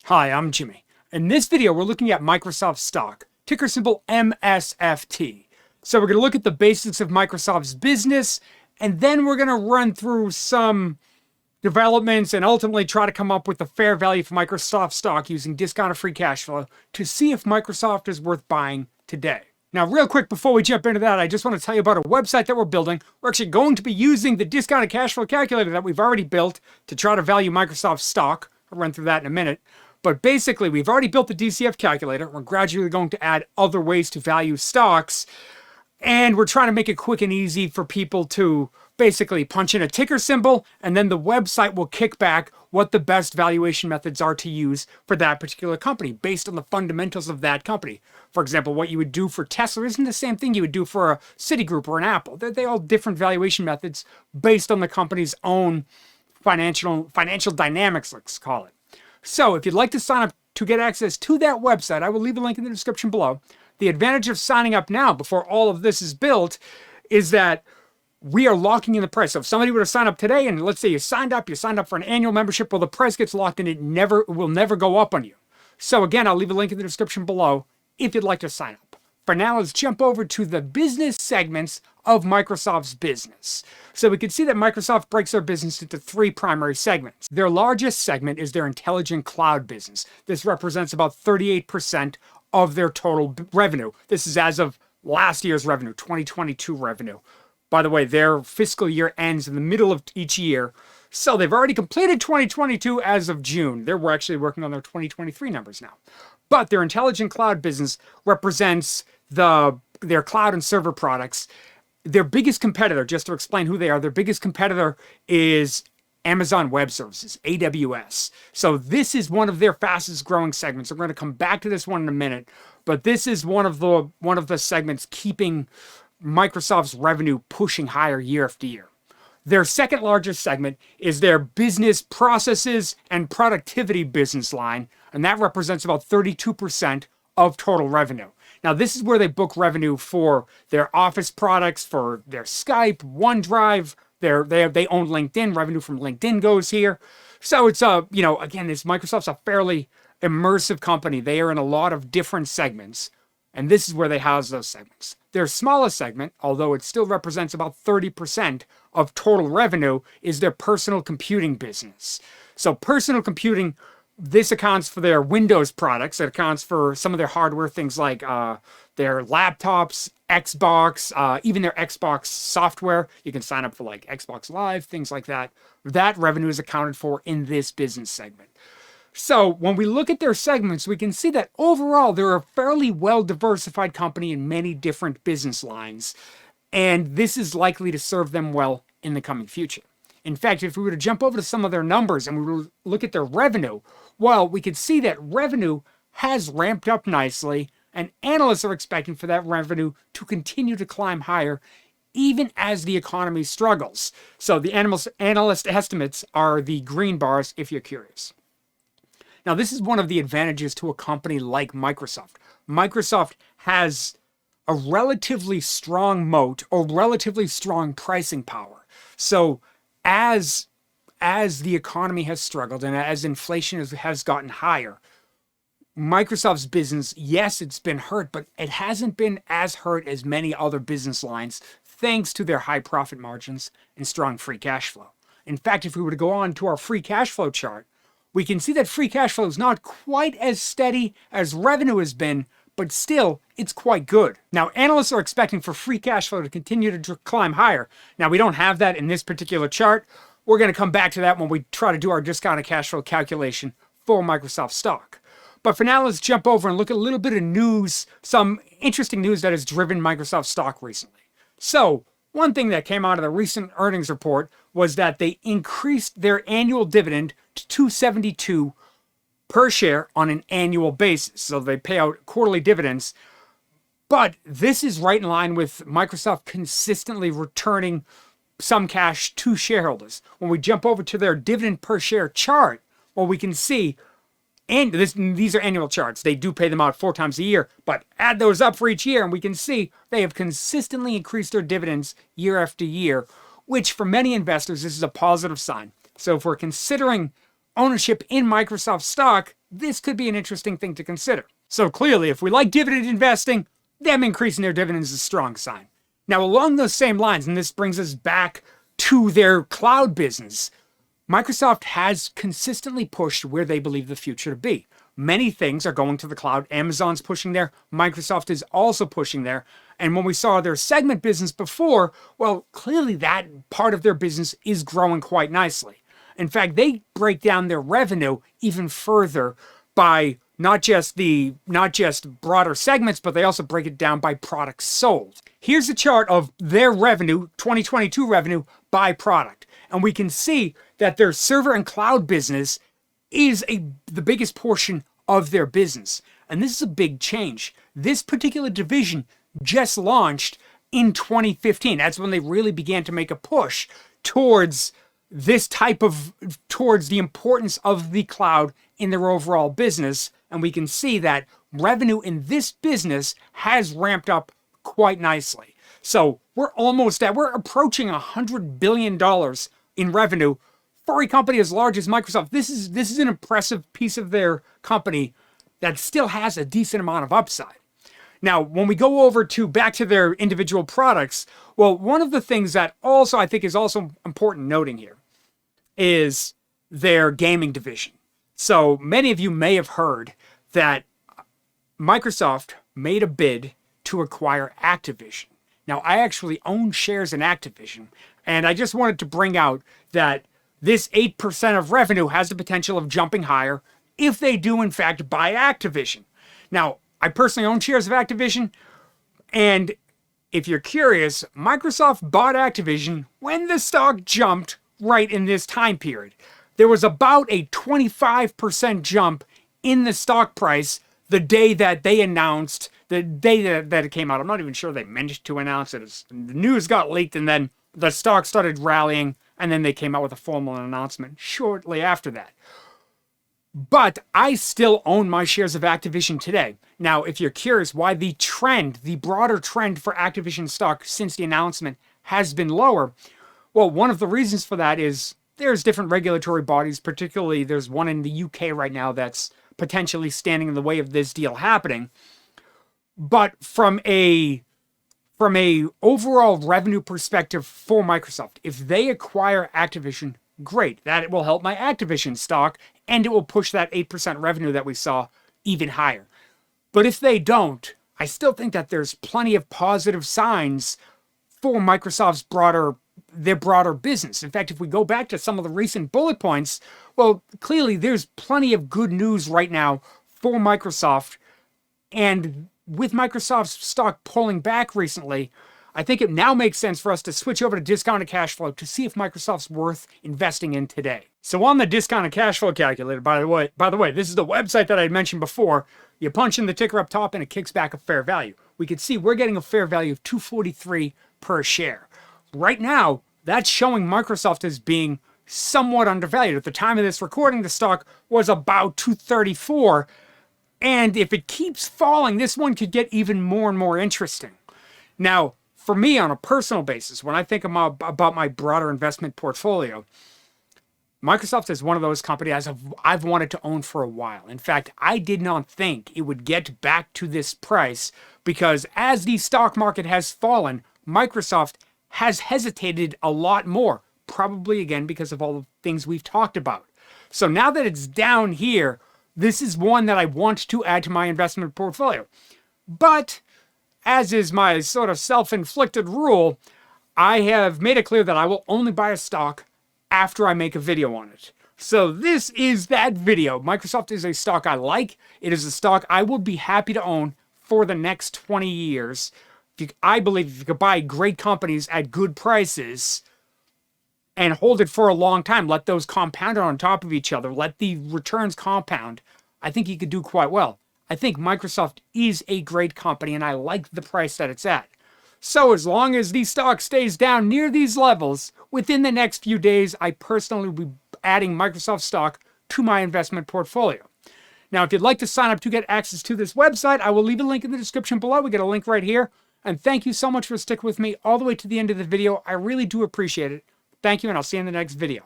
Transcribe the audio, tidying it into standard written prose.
Hi, I'm Jimmy. In this video, we're looking at Microsoft stock, ticker symbol MSFT. So we're going to look at the basics of Microsoft's business, and then we're going to run through some developments and ultimately try to come up with the fair value for Microsoft stock using discounted free cash flow to see if Microsoft is worth buying today. Now, real quick, before we jump into that, I just want to tell you about a website that we're building. We're actually going to be using the discounted cash flow calculator that we've already built to try to value Microsoft stock. I'll run through that in a minute. But basically, we've already built the DCF calculator. We're gradually going to add other ways to value stocks. And we're trying to make it quick and easy for people to basically punch in a ticker symbol, and then the website will kick back what the best valuation methods are to use for that particular company based on the fundamentals of that company. For example, what you would do for Tesla isn't the same thing you would do for a Citigroup or an Apple. They're all different valuation methods based on the company's own financial dynamics, let's call it. So if you'd like to sign up to get access to that website, I will leave a link in the description below. The advantage of signing up now before all of this is built is that we are locking in the price. So if somebody were to sign up today, and let's say you signed up for an annual membership, well, the price gets locked and it will never go up on you. So again, I'll leave a link in the description below if you'd like to sign up. For now, let's jump over to the business segments of Microsoft's business. So we can see that Microsoft breaks their business into three primary segments. Their largest segment is their intelligent cloud business. This represents about 38% of their total revenue. This is as of last year's revenue, 2022 revenue. By the way, their fiscal year ends in the middle of each year. So they've already completed 2022 as of June. They're actually working on their 2023 numbers now. But their intelligent cloud business represents their cloud and server products. Their biggest competitor, just to explain who they are, their biggest competitor is Amazon Web Services, AWS. So this is one of their fastest growing segments. We're going to come back to this one in a minute, but this is one of the segments keeping Microsoft's revenue pushing higher year after year. Their second largest segment is their business processes and productivity business line, and that represents about 32% of total revenue. Now, this is where they book revenue for their Office products, for their Skype, OneDrive. They own LinkedIn. Revenue from LinkedIn goes here. So it's again, Microsoft's a fairly immersive company. They are in a lot of different segments, and this is where they house those segments. Their smallest segment, although it still represents about 30% of total revenue, is their personal computing business. So personal computing, this accounts for their Windows products. It accounts for some of their hardware, things like their laptops, Xbox, even their Xbox software. You can sign up for like Xbox Live, things like that. That revenue is accounted for in this business segment. So when we look at their segments, we can see that overall, they're a fairly well-diversified company in many different business lines. And this is likely to serve them well in the coming future. In fact, if we were to jump over to some of their numbers and we were to look at their revenue, well, we could see that revenue has ramped up nicely, and analysts are expecting for that revenue to continue to climb higher even as the economy struggles. So the analyst estimates are the green bars if you're curious. Now, this is one of the advantages to a company like Microsoft. Microsoft has a relatively strong moat or relatively strong pricing power. So as the economy has struggled and as inflation has gotten higher, Microsoft's business, yes, it's been hurt, but it hasn't been as hurt as many other business lines thanks to their high profit margins and strong free cash flow. In fact, if we were to go on to our free cash flow chart, we can see that free cash flow is not quite as steady as revenue has been, but still, it's quite good. Now, analysts are expecting for free cash flow to continue to climb higher. Now, we don't have that in this particular chart. We're going to come back to that when we try to do our discounted cash flow calculation for Microsoft stock. But for now, let's jump over and look at a little bit of news, some interesting news that has driven Microsoft stock recently. So, one thing that came out of the recent earnings report was that they increased their annual dividend to $2.72 per share on an annual basis. So they pay out quarterly dividends. But this is right in line with Microsoft consistently returning some cash to shareholders. When we jump over to their dividend per share chart, well, we can see, and these are annual charts. They do pay them out 4 times a year, but add those up for each year, and we can see they have consistently increased their dividends year after year, which for many investors, this is a positive sign. So if we're considering ownership in Microsoft stock, this could be an interesting thing to consider. So clearly, if we like dividend investing, them increasing their dividends is a strong sign. Now, along those same lines, and this brings us back to their cloud business, Microsoft has consistently pushed where they believe the future to be. Many things are going to the cloud. Amazon's pushing there. Microsoft is also pushing there. And when we saw their segment business before, well, clearly that part of their business is growing quite nicely. In fact, they break down their revenue even further by not just broader segments, but they also break it down by products sold. Here's a chart of their revenue, 2022 revenue by product. And we can see that their server and cloud business is the biggest portion of their business. And this is a big change. This particular division just launched in 2015. That's when they really began to make a push towards towards the importance of the cloud in their overall business. And we can see that revenue in this business has ramped up quite nicely. So we're approaching $100 billion in revenue for a company as large as Microsoft. This is an impressive piece of their company that still has a decent amount of upside. Now, when we go back to their individual products, well, one of the things that also I think is also important noting here is their gaming division. So many of you may have heard that Microsoft made a bid to acquire Activision. Now, I actually own shares in Activision, and I just wanted to bring out that this 8% of revenue has the potential of jumping higher if they do, in fact, buy Activision. Now, I personally own shares of Activision, and if you're curious, Microsoft bought Activision when the stock jumped right in this time period. There was about a 25% jump in the stock price the day that they announced, the day that it came out. I'm not even sure they meant to announce it. The news got leaked, and then the stock started rallying, and then they came out with a formal announcement shortly after that. But I still own my shares of Activision today. Now, if you're curious why the broader trend for Activision stock since the announcement has been lower, well, one of the reasons for that is there's different regulatory bodies, particularly there's one in the UK right now that's potentially standing in the way of this deal happening. But from a overall revenue perspective for Microsoft, if they acquire Activision, great. That will help my Activision stock, and it will push that 8% revenue that we saw even higher. But if they don't, I still think that there's plenty of positive signs for Microsoft's broader business. In fact, if we go back to some of the recent bullet points, well, clearly there's plenty of good news right now for Microsoft. And with Microsoft's stock pulling back recently, I think it now makes sense for us to switch over to discounted cash flow to see if Microsoft's worth investing in today. So on the discounted cash flow calculator, by the way, this is the website that I mentioned before. You punch in the ticker up top and it kicks back a fair value. We can see we're getting a fair value of $243 per share. Right now, that's showing Microsoft as being somewhat undervalued. At the time of this recording, the stock was about $234. And if it keeps falling, this one could get even more and more interesting. Now, for me, on a personal basis, when I think about my broader investment portfolio, Microsoft is one of those companies I've wanted to own for a while. In fact, I did not think it would get back to this price because as the stock market has fallen, Microsoft has hesitated a lot more, probably again because of all the things we've talked about. So now that it's down here, this is one that I want to add to my investment portfolio. But as is my sort of self-inflicted rule, I have made it clear that I will only buy a stock after I make a video on it. So this is that video. Microsoft is a stock I like. It is a stock I would be happy to own for the next 20 years. I believe if you could buy great companies at good prices and hold it for a long time, let those compound on top of each other, let the returns compound, I think you could do quite well. I think Microsoft is a great company, and I like the price that it's at. So as long as the stock stays down near these levels, within the next few days, I personally will be adding Microsoft stock to my investment portfolio. Now, if you'd like to sign up to get access to this website, I will leave a link in the description below. We get a link right here. And thank you so much for sticking with me all the way to the end of the video. I really do appreciate it. Thank you, and I'll see you in the next video.